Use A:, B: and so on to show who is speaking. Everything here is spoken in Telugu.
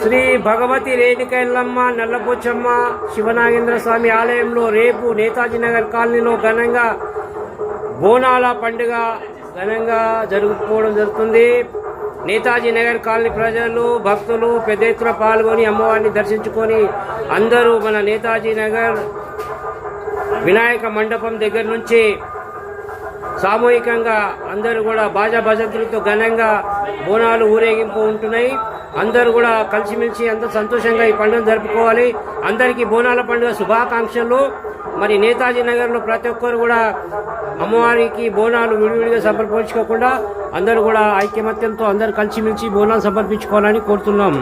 A: శ్రీ భగవతి రేణుకైల్లమ్మ నల్లపోచమ్మ శివనాగేంద్ర స్వామి ఆలయంలో రేపు నేతాజీ నగర్ కాలనీలో ఘనంగా బోనాల పండుగ ఘనంగా జరుపుకోవడం జరుగుతుంది. నేతాజీ నగర్ కాలనీ ప్రజలు భక్తులు పెద్ద ఎత్తున పాల్గొని అమ్మవారిని దర్శించుకొని అందరూ మన నేతాజీ నగర్ వినాయక మండపం దగ్గర నుంచి సామూహికంగా అందరూ కూడా బాజా భజంతులతో ఘనంగా బోనాలు ఊరేగింపు ఉంటున్నాయి. అందరూ కూడా కలిసిమెలిసి అందరూ సంతోషంగా ఈ పండుగను జరుపుకోవాలి. అందరికీ బోనాల పండుగ శుభాకాంక్షలు. మరి నేతాజీ నగర్లో ప్రతి ఒక్కరు కూడా అమ్మవారికి బోనాలు విడివిడిగా సమర్పించుకోకుండా అందరూ కూడా ఐక్యమత్యంతో అందరూ కలిసిమెలిసి బోనాలు సమర్పించుకోవాలని కోరుతున్నాం.